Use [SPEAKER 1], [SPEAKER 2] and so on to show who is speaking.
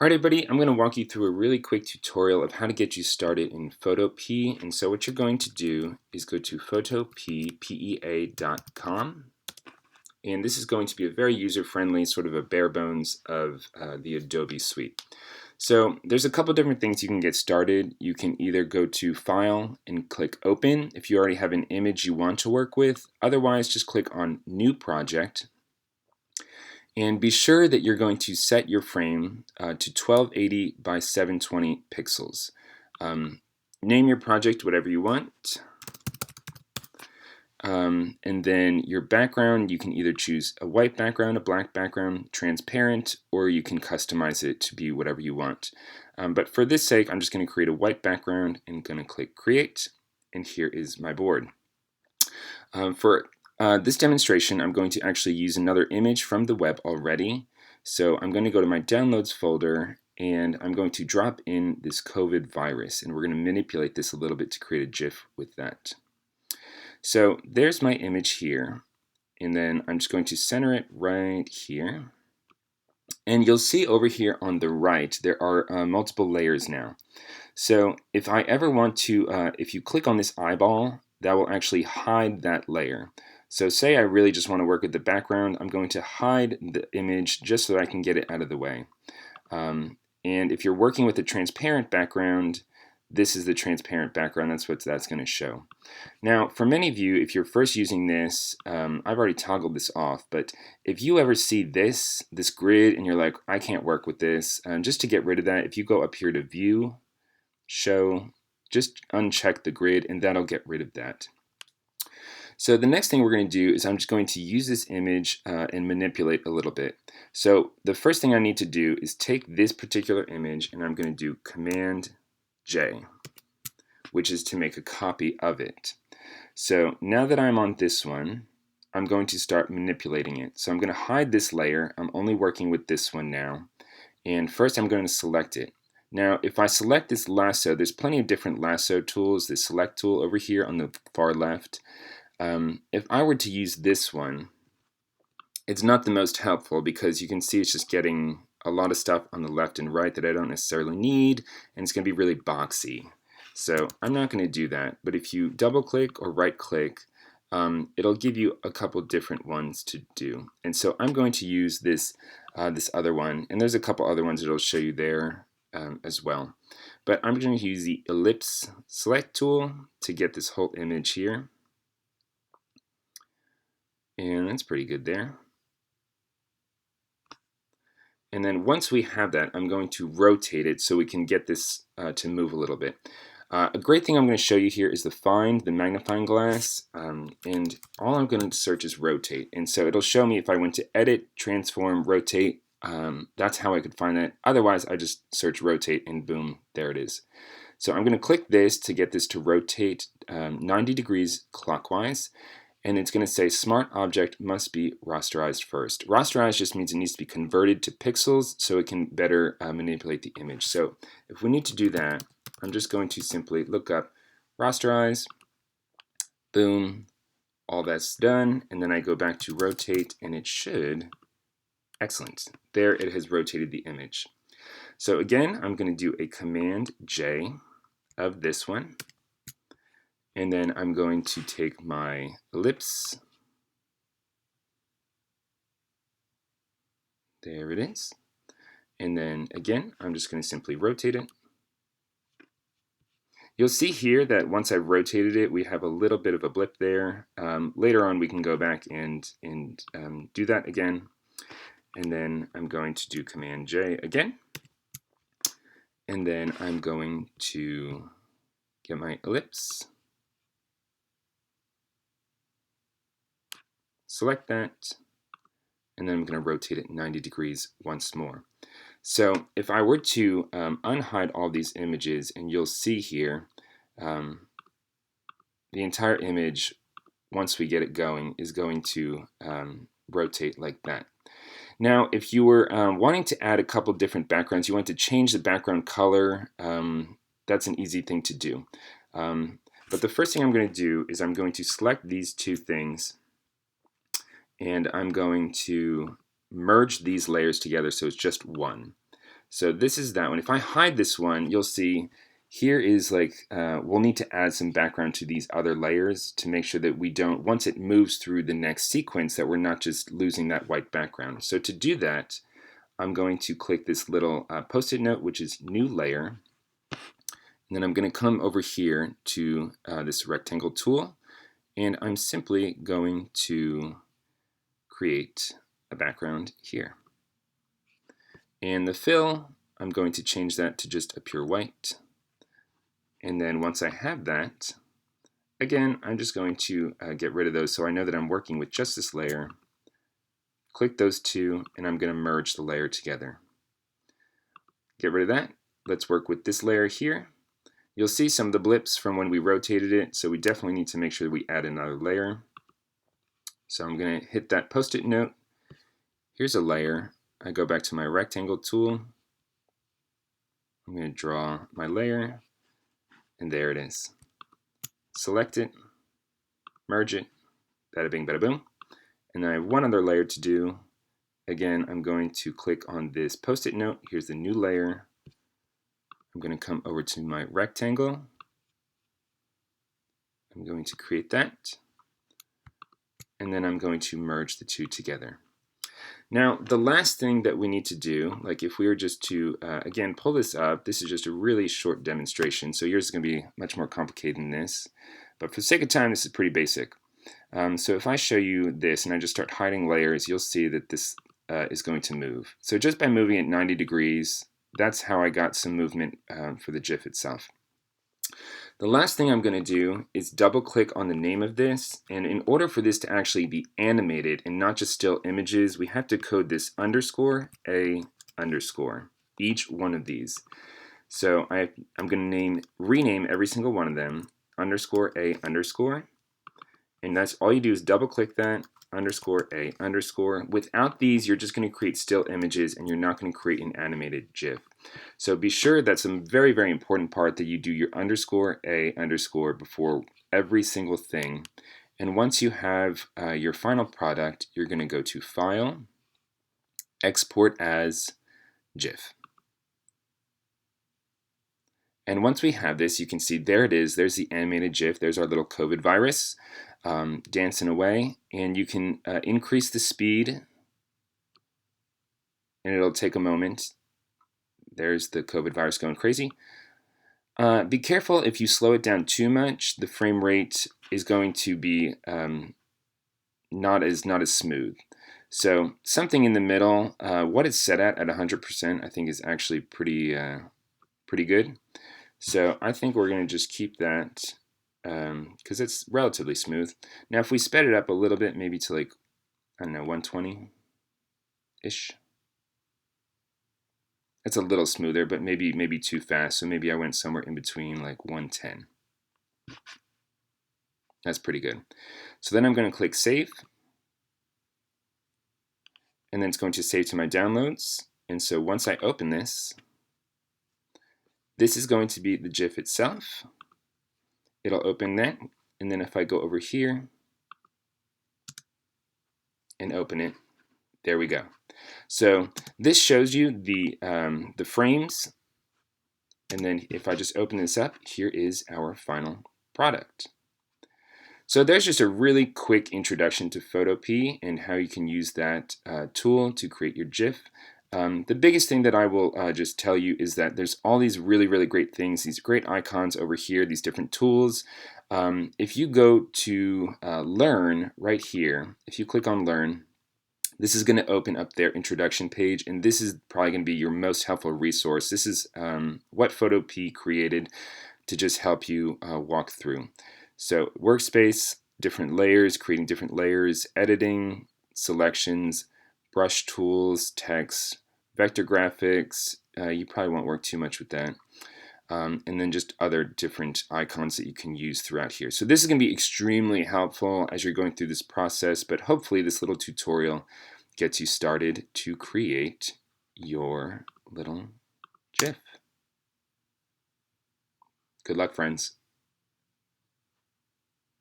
[SPEAKER 1] Alright everybody, I'm going to walk you through a really quick tutorial of how to get you started in Photopea. And so what you're going to do is go to photopea.com, and this is going to be a very user-friendly, sort of a bare bones of the Adobe suite. So there's a couple different things you can get started. You can either go to File and click Open if you already have an image you want to work with. Otherwise, just click on New Project. And be sure that you're going to set your frame to 1280 by 720 pixels. Name your project whatever you want. And then your background, you can either choose a white background, a black background, transparent, or you can customize it to be whatever you want. But for this sake, I'm just going to create a white background and going to click Create. And here is my board. For this demonstration, I'm going to actually use another image from the web already. So I'm going to go to my Downloads folder, and I'm going to drop in this COVID virus, and we're going to manipulate this a little bit to create a GIF with that. So there's my image here, and then I'm just going to center it right here. And you'll see over here on the right, there are multiple layers now. So if I ever want to, if you click on this eyeball, that will actually hide that layer. So say I really just want to work with the background, I'm going to hide the image just so that I can get it out of the way. And if you're working with a transparent background, this is the transparent background. That's what that's going to show. Now, for many of you, if you're first using this, I've already toggled this off, but if you ever see this grid and you're like, I can't work with this, just to get rid of that, if you go up here to View, Show, just uncheck the grid, and that'll get rid of that. So the next thing we're going to do is I'm just going to use this image and manipulate a little bit. So the first thing I need to do is take this particular image, and I'm going to do Command J, which is to make a copy of it. So now that I'm on this one, I'm going to start manipulating it. So I'm going to hide this layer. I'm only working with this one now. And first I'm going to select it. Now, if I select this lasso, there's plenty of different lasso tools. The select tool over here on the far left. If I were to use this one, it's not the most helpful because you can see it's just getting a lot of stuff on the left and right that I don't necessarily need, and it's going to be really boxy. So I'm not going to do that, but if you double click or right click, it'll give you a couple different ones to do. And so I'm going to use this other one, and there's a couple other ones that it'll show you there as well. But I'm going to use the ellipse select tool to get this whole image here. And that's pretty good there. And then once we have that, I'm going to rotate it so we can get this to move a little bit. A great thing I'm going to show you here is the magnifying glass, and all I'm going to search is rotate. And so it'll show me if I went to edit, transform, rotate, that's how I could find that. Otherwise, I just search rotate and boom, there it is. So I'm going to click this to get this to rotate 90 degrees clockwise. And it's going to say smart object must be rasterized first. Rasterized just means it needs to be converted to pixels so it can better manipulate the image. So if we need to do that, I'm just going to simply look up rasterize, boom, all that's done, and then I go back to rotate and it should, excellent, there it has rotated the image. So again, I'm going to do a Command J of this one. And then I'm going to take my ellipse. There it is. And then again, I'm just going to simply rotate it. You'll see here that once I've rotated it, we have a little bit of a blip there. Later on, we can go back and do that again. And then I'm going to do Command J again. And then I'm going to get my ellipse. Select that, and then I'm going to rotate it 90 degrees once more. So if I were to unhide all these images, and you'll see here, the entire image, once we get it going, is going to rotate like that. Now, if you were wanting to add a couple different backgrounds, you want to change the background color, that's an easy thing to do. But the first thing I'm going to do is I'm going to select these two things, and I'm going to merge these layers together so it's just one. So this is that one. If I hide this one, you'll see here is like, we'll need to add some background to these other layers to make sure that we don't, once it moves through the next sequence, that we're not just losing that white background. So to do that, I'm going to click this little post-it note, which is new layer. And then I'm going to come over here to this rectangle tool, and I'm simply going to create a background here. And the fill, I'm going to change that to just a pure white. And then once I have that, again, I'm just going to get rid of those so I know that I'm working with just this layer. Click those two, and I'm going to merge the layer together. Get rid of that. Let's work with this layer here. You'll see some of the blips from when we rotated it, so we definitely need to make sure that we add another layer. So I'm going to hit that post-it note. Here's a layer. I go back to my rectangle tool. I'm going to draw my layer, and there it is. Select it, merge it, bada bing, bada boom. And I have one other layer to do. Again, I'm going to click on this post-it note. Here's the new layer. I'm going to come over to my rectangle. I'm going to create that. And then I'm going to merge the two together. Now, the last thing that we need to do, like if we were just to, again, pull this up, this is just a really short demonstration, so yours is going to be much more complicated than this. But for the sake of time, this is pretty basic. So if I show you this and I just start hiding layers, you'll see that this is going to move. So just by moving it 90 degrees, that's how I got some movement for the GIF itself. The last thing I'm going to do is double click on the name of this, and in order for this to actually be animated and not just still images, we have to code this _a_, each one of these. So I'm going to rename every single one of them _a_, and that's all you do is double click that _a_. Without these, you're just going to create still images and you're not going to create an animated GIF. So be sure that's a very, very important part, that you do your _a_ before every single thing. And once you have your final product, you're going to go to File, Export as GIF. And once we have this, you can see there it is. There's the animated GIF. There's our little COVID virus dancing away. And you can increase the speed, and it'll take a moment. There's the COVID virus going crazy. Be careful if you slow it down too much. The frame rate is going to be not as smooth. So something in the middle. What it's set at 100%, I think is actually pretty good. So I think we're going to just keep that because it's relatively smooth. Now if we sped it up a little bit, maybe to like, I don't know, 120-ish. It's a little smoother, but maybe too fast. So maybe I went somewhere in between, like 110. That's pretty good. So then I'm going to click Save. And then it's going to save to my downloads. And so once I open this, this is going to be the GIF itself. It'll open that. And then if I go over here and open it, there we go. So this shows you the frames, and then if I just open this up, here is our final product. So there's just a really quick introduction to Photopea and how you can use that tool to create your GIF. The biggest thing that I will just tell you is that there's all these really, really great things, these great icons over here, these different tools. If you go to Learn right here, if you click on Learn, this is going to open up their introduction page, and this is probably going to be your most helpful resource. This is what Photopea created to just help you walk through. So workspace, different layers, creating different layers, editing, selections, brush tools, text, vector graphics. You probably won't work too much with that. And then just other different icons that you can use throughout here. So this is going to be extremely helpful as you're going through this process, but hopefully this little tutorial gets you started to create your little GIF. Good luck, friends.